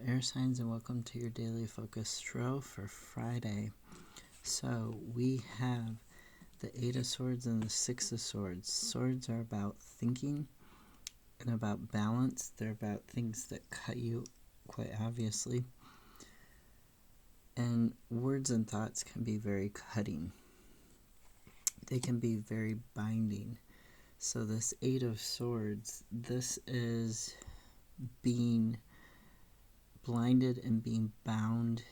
air signs, and welcome to your daily focus tarot for Friday. So we have the Eight of Swords and the Six of Swords. Swords are about thinking and about balance. They're about things that cut you, quite obviously. And words and thoughts can be very cutting. They can be very binding. So this Eight of Swords, this is being blinded and being bound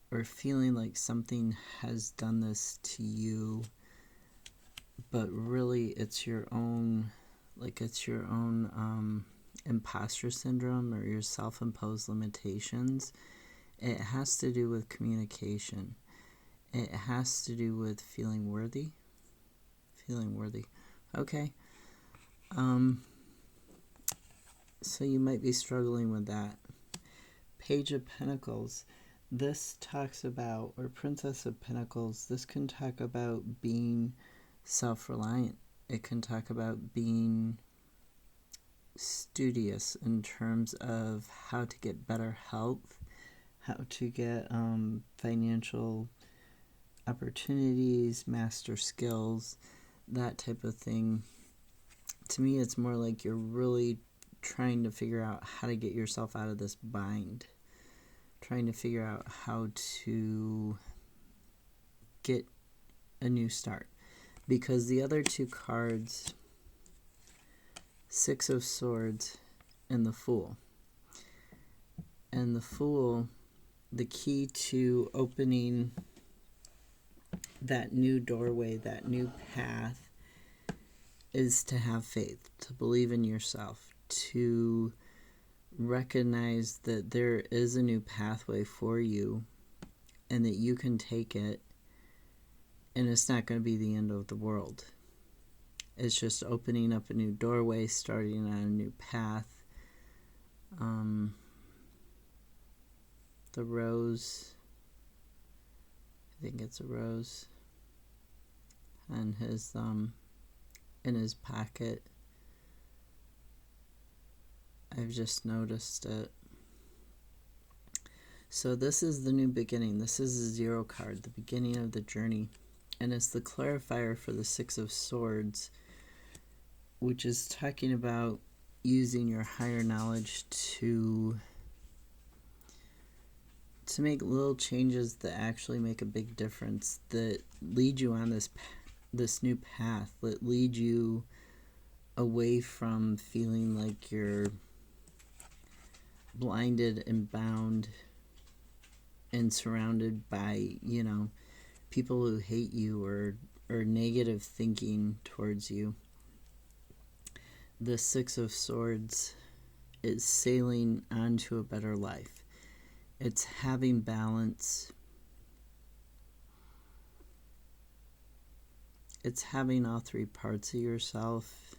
or feeling like something has done this to you, but really it's your own, imposter syndrome or your self-imposed limitations. It has to do with communication. It has to do with feeling worthy. Okay. So you might be struggling with that. Page of Pentacles. This talks about, or Princess of Pentacles, this can talk about being self-reliant. It can talk about being studious in terms of how to get better health, how to get financial opportunities, master skills, that type of thing. To me, it's more like you're really trying to figure out how to get yourself out of this bind, trying to figure out how to get a new start. Because the other two cards, Six of Swords and the Fool. And the Fool, the key to opening that new doorway, that new path, is to have faith, to believe in yourself, to recognize that there is a new pathway for you and that you can take it, and it's not going to be the end of the world. It's just opening up a new doorway, starting on a new path. The rose, I think it's a rose, and his in his pocket. I've just noticed it. So this is the new beginning. This is a zero card, the beginning of the journey. And it's the clarifier for the Six of Swords, which is talking about using your higher knowledge to make little changes that actually make a big difference, that lead you on this new path, that lead you away from feeling like you're blinded and bound and surrounded by, people who hate you or negative thinking towards you. The Six of Swords is sailing onto a better life. It's having balance. It's having all three parts of yourself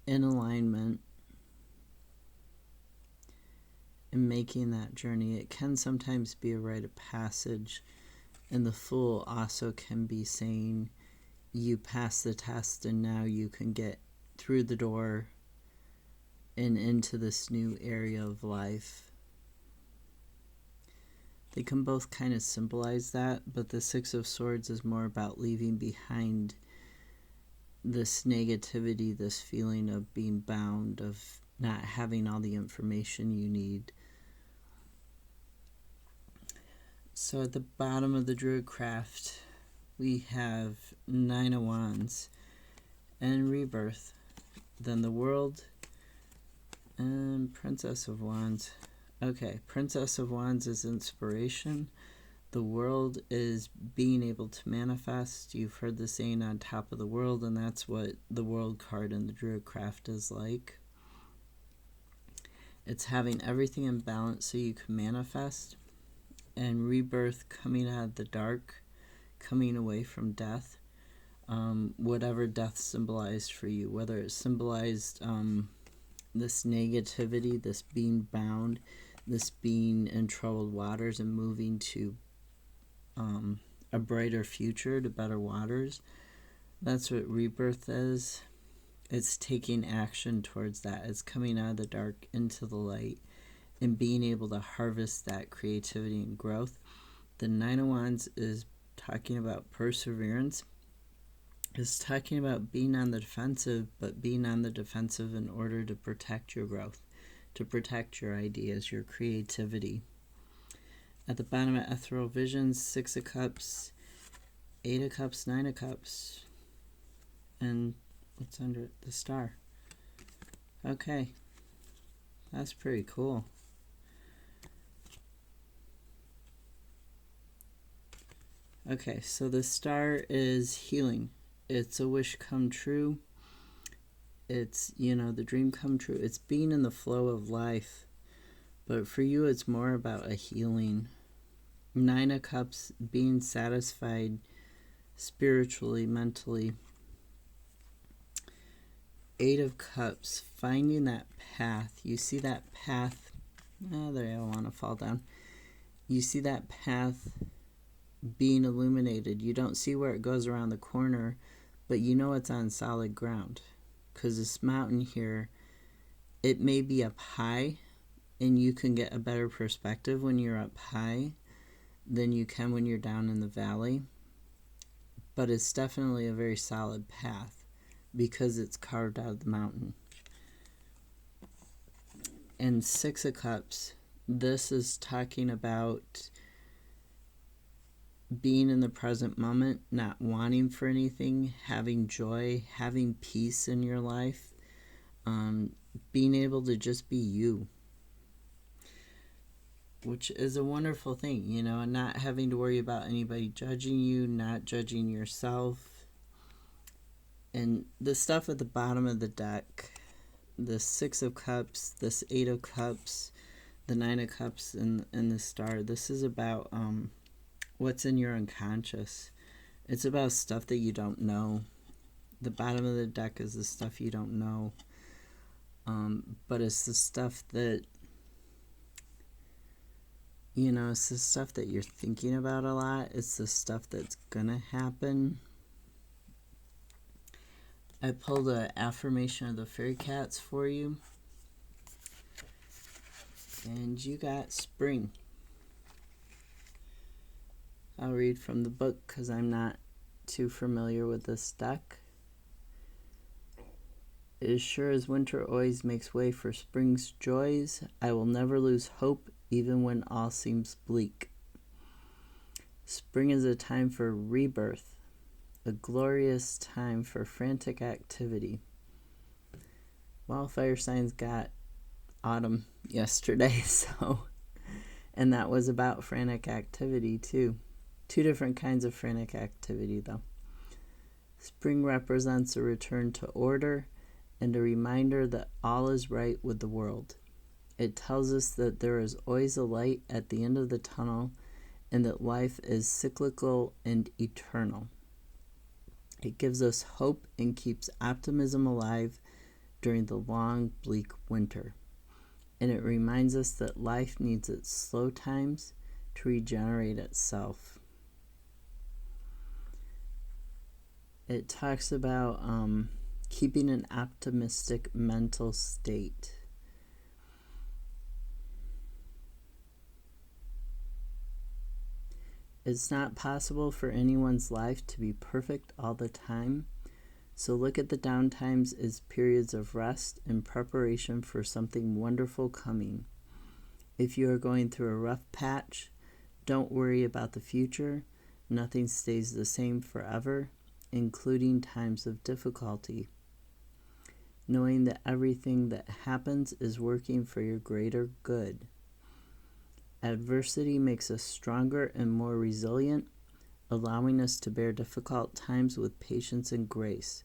in alignment and making that journey. It can sometimes be a rite of passage, and the Fool also can be saying you passed the test and now you can get through the door and into this new area of life. They can both kind of symbolize that, but the Six of Swords is more about leaving behind this negativity, this feeling of being bound, of not having all the information you need. So at the bottom of the Druid craft, we have Nine of Wands and Rebirth, then the World, and Princess of Wands. Okay, Princess of Wands is inspiration. The World is being able to manifest. You've heard the saying, on top of the world, and that's what the World card in the Druid craft is like. It's having everything in balance so you can manifest. And Rebirth, coming out of the dark, coming away from death. Whatever death symbolized for you, whether it symbolized this negativity, this being bound, this being in troubled waters and moving to a brighter future, to better waters. That's what Rebirth is. It's taking action towards that. It's coming out of the dark into the light and being able to harvest that creativity and growth. The Nine of Wands is talking about perseverance. It's talking about being on the defensive, but being on the defensive in order to protect your growth, to protect your ideas, your creativity. At the bottom of Ethereal Visions, 6 of Cups, 8 of Cups, 9 of Cups, and what's under it? The Star. Okay, that's pretty cool. Okay, so the Star is healing. It's a wish come true. It's, the dream come true. It's being in the flow of life. But for you, it's more about a healing. 9 of Cups, being satisfied spiritually, mentally. 8 of Cups, finding that path. You see that path. Oh, there, I don't want to fall down. You see that path being illuminated. You don't see where it goes around the corner, but you know it's on solid ground. Because this mountain here, it may be up high, and you can get a better perspective when you're up high than you can when you're down in the valley. But it's definitely a very solid path because it's carved out of the mountain. And 6 of Cups, this is talking about being in the present moment, not wanting for anything, having joy, having peace in your life, being able to just be you, which is a wonderful thing, and not having to worry about anybody judging you, not judging yourself. And the stuff at the bottom of the deck, the 6 of Cups, this 8 of Cups, the 9 of Cups, and the Star, this is about what's in your unconscious. It's about stuff that you don't know. The bottom of the deck is the stuff you don't know. But it's the stuff that, it's the stuff that you're thinking about a lot. It's the stuff that's gonna happen. I pulled an affirmation of the fairy cats for you. And you got spring. I'll read from the book because I'm not too familiar with this deck. As sure as winter always makes way for spring's joys, I will never lose hope even when all seems bleak. Spring is a time for rebirth, a glorious time for frantic activity. Wildfire signs got autumn yesterday, and that was about frantic activity too. 2 different kinds of frantic activity, though. Spring represents a return to order and a reminder that all is right with the world. It tells us that there is always a light at the end of the tunnel and that life is cyclical and eternal. It gives us hope and keeps optimism alive during the long, bleak winter. And it reminds us that life needs its slow times to regenerate itself. It talks about keeping an optimistic mental state. It's not possible for anyone's life to be perfect all the time, so look at the downtimes as periods of rest in preparation for something wonderful coming. If you are going through a rough patch, don't worry about the future. Nothing stays the same forever, including times of difficulty. Knowing that everything that happens is working for your greater good. Adversity makes us stronger and more resilient, allowing us to bear difficult times with patience and grace.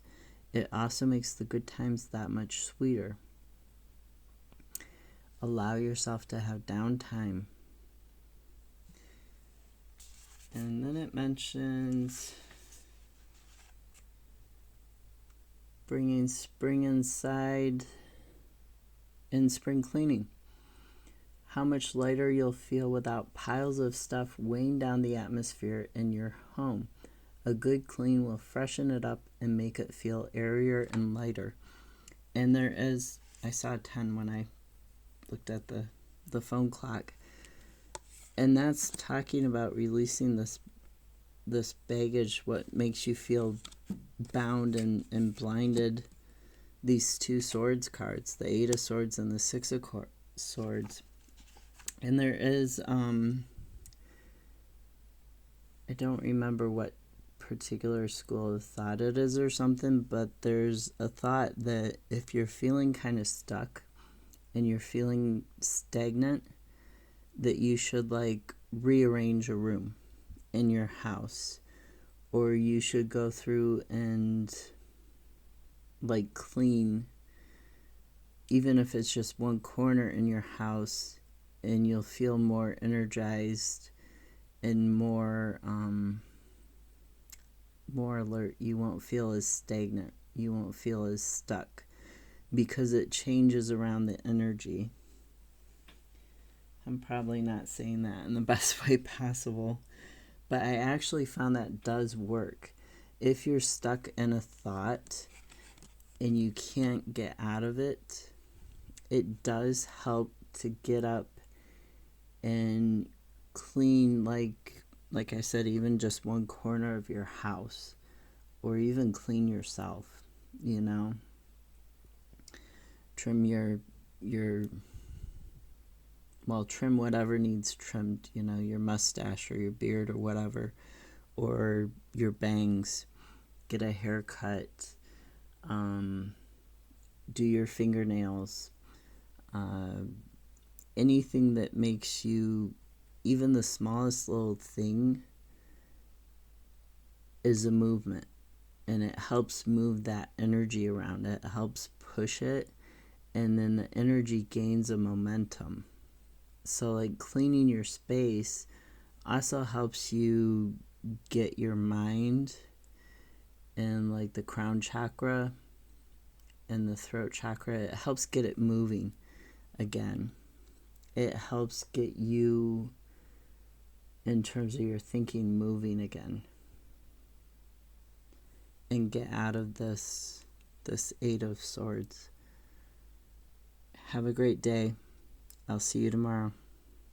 It also makes the good times that much sweeter. Allow yourself to have downtime. And then it mentions bringing spring inside and spring cleaning. How much lighter you'll feel without piles of stuff weighing down the atmosphere in your home. A good clean will freshen it up and make it feel airier and lighter. And there is, I saw 10 when I looked at the phone clock. And that's talking about releasing this baggage, what makes you feel bound and blinded. These 2 swords cards, the 8 of swords and the 6 of swords. And there is, I don't remember what particular school of thought it is or something, but there's a thought that if you're feeling kind of stuck and you're feeling stagnant, that you should like rearrange a room in your house, or you should go through and like clean, even if it's just one corner in your house, and you'll feel more energized and more alert. You won't feel as stagnant. You won't feel as stuck because it changes around the energy. I'm probably not saying that in the best way possible, but I actually found that does work. If you're stuck in a thought and you can't get out of it, it does help to get up and clean, like I said, even just one corner of your house, or even clean yourself, you know. Trim trim whatever needs trimmed, you know, your mustache or your beard or whatever, or your bangs. Get a haircut, do your fingernails, anything that makes you, even the smallest little thing is a movement, and it helps move that energy around. It helps push it, and then the energy gains a momentum. So like cleaning your space also helps you get your mind and like the crown chakra and the throat chakra. It helps get it moving again. It helps get you, in terms of your thinking, moving again, and get out of this 8 of swords. Have a great day. I'll see you tomorrow.